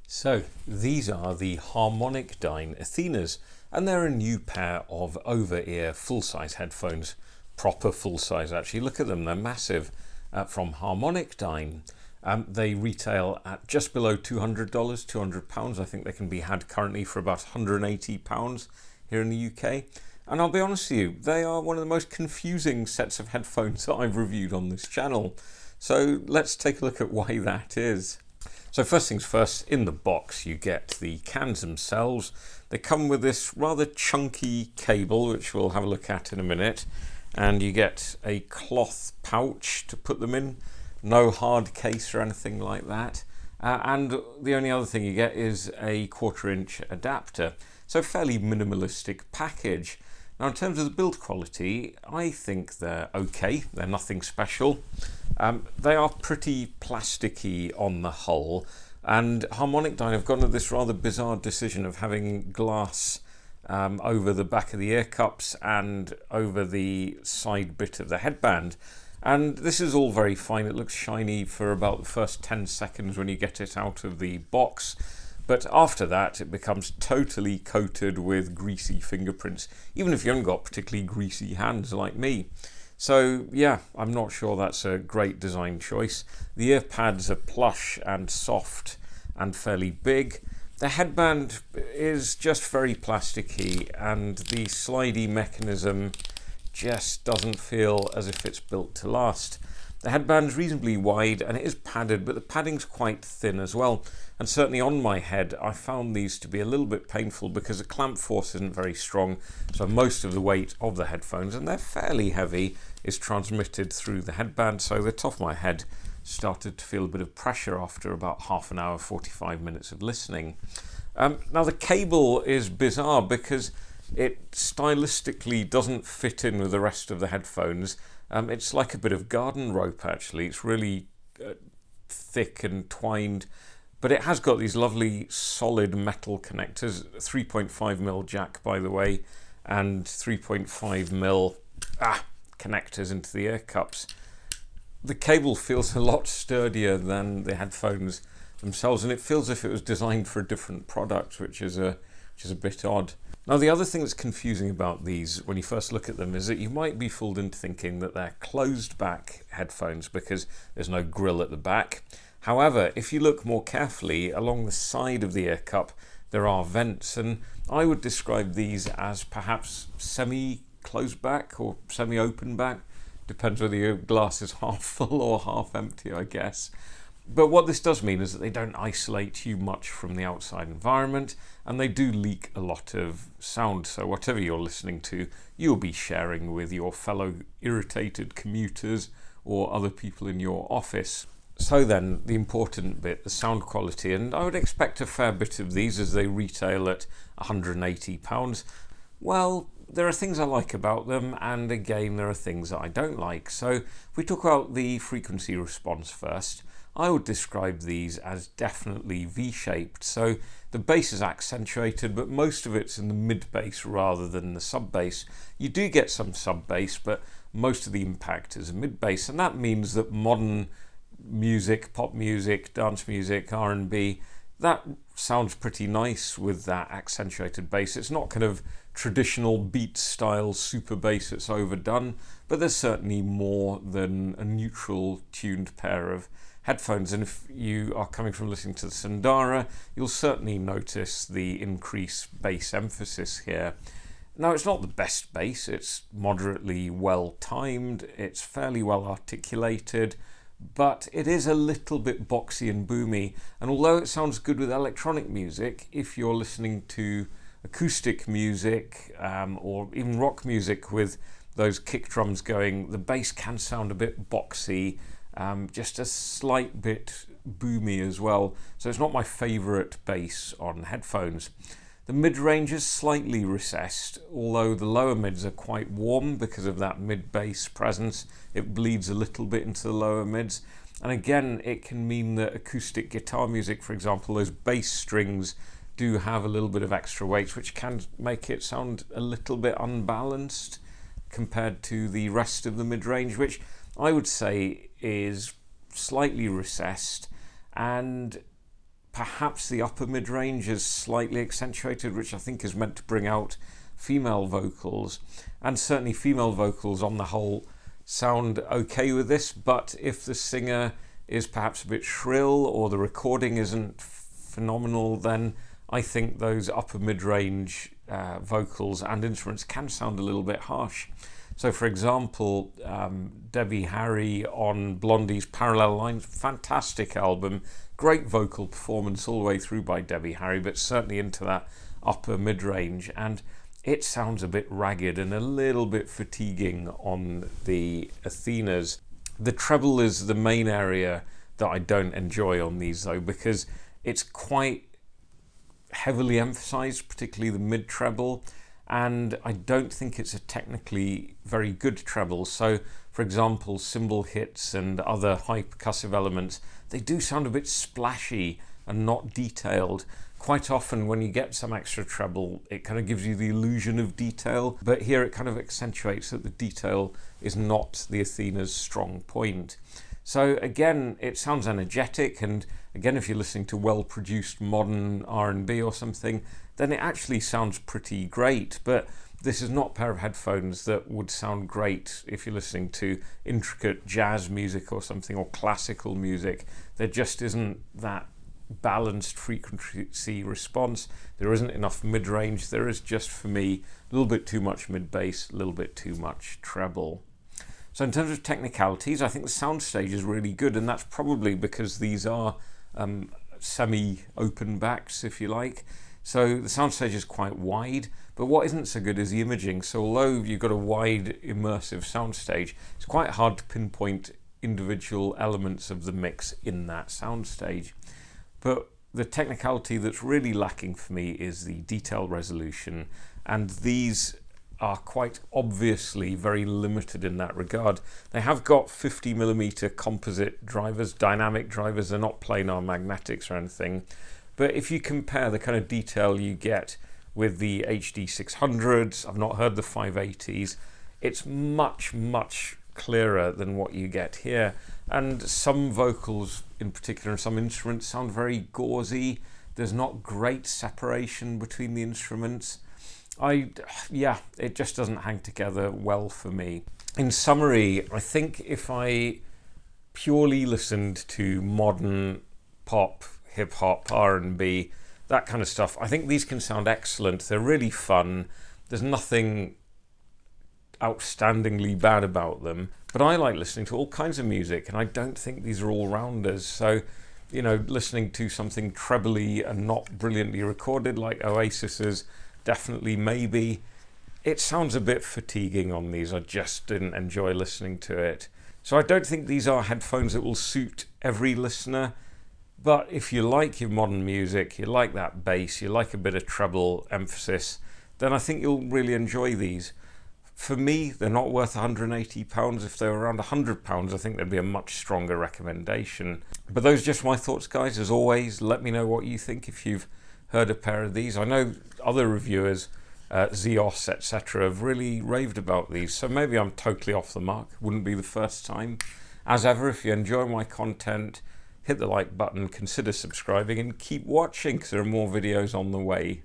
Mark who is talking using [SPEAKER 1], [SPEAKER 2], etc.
[SPEAKER 1] So these are the HarmonicDyne Athenas, and they're a new pair of over-ear full-size headphones, proper full-size actually. Look at them, they're massive, from HarmonicDyne. They retail at just below $200, £200. I think they can be had currently for about £180 here in the UK. And I'll be honest with you, they are one of the most confusing sets of headphones that I've reviewed on this channel. So let's take a look at why that is. So first things first, in the box you get the cans themselves. They come with this rather chunky cable, which we'll have a look at in a minute, and you get a cloth pouch to put them in. No hard case or anything like that. And the only other thing you get is a 1/4-inch adapter. So fairly minimalistic package. Now in terms of the build quality, I think they're okay. They're nothing special. They are pretty plasticky on the whole, and HarmonicDyne have gone to this rather bizarre decision of having glass over the back of the ear cups and over the side bit of the headband. And this is all very fine. It looks shiny for about the first 10 seconds when you get it out of the box. But after that, it becomes totally coated with greasy fingerprints, even if you haven't got particularly greasy hands like me. So yeah, I'm not sure that's a great design choice. The ear pads are plush and soft and fairly big. The headband is just very plasticky, and the slidey mechanism just doesn't feel as if it's built to last. The headband's reasonably wide and it is padded, but the padding's quite thin as well. And certainly on my head, I found these to be a little bit painful because the clamp force isn't very strong. So most of the weight of the headphones, and they're fairly heavy, is transmitted through the headband. So the top of my head started to feel a bit of pressure after about half an hour, 45 minutes of listening. Now the cable is bizarre because it stylistically doesn't fit in with the rest of the headphones. It's like a bit of garden rope actually. It's really thick and twined, but it has got these lovely solid metal connectors, 3.5mm jack by the way, and 3.5mm connectors into the ear cups. The cable feels a lot sturdier than the headphones themselves, and it feels as if it was designed for a different product, which is a bit odd. Now the other thing that's confusing about these when you first look at them is that you might be fooled into thinking that they're closed back headphones because there's no grill at the back. However, if you look more carefully along the side of the ear cup, there are vents, and I would describe these as perhaps semi-closed back or semi-open back. Depends whether your glass is half full or half empty, I guess. But what this does mean is that they don't isolate too much from the outside environment, and they do leak a lot of sound. So whatever you're listening to, you'll be sharing with your fellow irritated commuters or other people in your office. So then, the important bit, the sound quality, and I would expect a fair bit of these as they retail at £180. Well, there are things I like about them, and again, there are things that I don't like. So if we talk about the frequency response first, I would describe these as definitely V-shaped. So the bass is accentuated, but most of it's in the mid-bass rather than the sub-bass. You do get some sub-bass, but most of the impact is mid-bass, and that means that modern music, pop music, dance music, R&B, that sounds pretty nice with that accentuated bass. It's not kind of traditional beat style super bass that's overdone, but there's certainly more than a neutral tuned pair of headphones. And if you are coming from listening to the Sundara, you'll certainly notice the increased bass emphasis here. Now it's not the best bass, it's moderately well timed, it's fairly well articulated, but it is a little bit boxy and boomy. And although it sounds good with electronic music, if you're listening to acoustic music or even rock music with those kick drums going, the bass can sound a bit boxy, just a slight bit boomy as well. So it's not my favourite bass on headphones. The mid-range is slightly recessed, although the lower mids are quite warm because of that mid-bass presence. It bleeds a little bit into the lower mids. And again, it can mean that acoustic guitar music, for example, those bass strings do have a little bit of extra weight, which can make it sound a little bit unbalanced compared to the rest of the mid-range, which I would say is slightly recessed and perhaps the upper mid-range is slightly accentuated, which I think is meant to bring out female vocals, and certainly female vocals on the whole sound okay with this, but if the singer is perhaps a bit shrill or the recording isn't phenomenal, then I think those upper mid-range vocals and instruments can sound a little bit harsh. So for example, Debbie Harry on Blondie's Parallel Lines, fantastic album, great vocal performance all the way through by Debbie Harry, but certainly into that upper mid-range, and it sounds a bit ragged and a little bit fatiguing on the Athenas. The treble is the main area that I don't enjoy on these though, because it's quite heavily emphasized, particularly the mid treble, and I don't think it's a technically very good treble. So for example, cymbal hits and other high percussive elements, they do sound a bit splashy and not detailed. Quite often when you get some extra treble, it kind of gives you the illusion of detail, but here it kind of accentuates that the detail is not the Athena's strong point. So again, it sounds energetic, and again, if you're listening to well-produced modern R&B or something, then it actually sounds pretty great. But this is not a pair of headphones that would sound great if you're listening to intricate jazz music or something, or classical music. There just isn't that balanced frequency response. There isn't enough mid-range. There is just, for me, a little bit too much mid-bass, a little bit too much treble. So in terms of technicalities, I think the soundstage is really good, and that's probably because these are semi-open backs, if you like. So the soundstage is quite wide, but what isn't so good is the imaging. So although you've got a wide immersive soundstage, it's quite hard to pinpoint individual elements of the mix in that soundstage. But the technicality that's really lacking for me is the detail resolution, and these are quite obviously very limited in that regard. They have got 50mm composite drivers, dynamic drivers, they're not planar magnetics or anything, but if you compare the kind of detail you get with the HD 600s, I've not heard the 580s, it's much, much clearer than what you get here. And some vocals in particular and some instruments sound very gauzy. There's not great separation between the instruments. It just doesn't hang together well for me. In summary, I think if I purely listened to modern pop, hip hop, R&B, that kind of stuff, I think these can sound excellent. They're really fun. There's nothing outstandingly bad about them, but I like listening to all kinds of music, and I don't think these are all-rounders. So, you know, listening to something trebly and not brilliantly recorded like Oasis's, definitely maybe. It sounds a bit fatiguing on these. I just didn't enjoy listening to it. So I don't think these are headphones that will suit every listener, but if you like your modern music, you like that bass, you like a bit of treble emphasis, then I think you'll really enjoy these. For me, they're not worth £180. If they were around £100, I think there'd be a much stronger recommendation. But those are just my thoughts, guys. As always, let me know what you think if you've heard a pair of these. I know other reviewers, Zeos, etc., have really raved about these, so maybe I'm totally off the mark. Wouldn't be the first time. As ever, if you enjoy my content, hit the like button, consider subscribing, and keep watching because there are more videos on the way.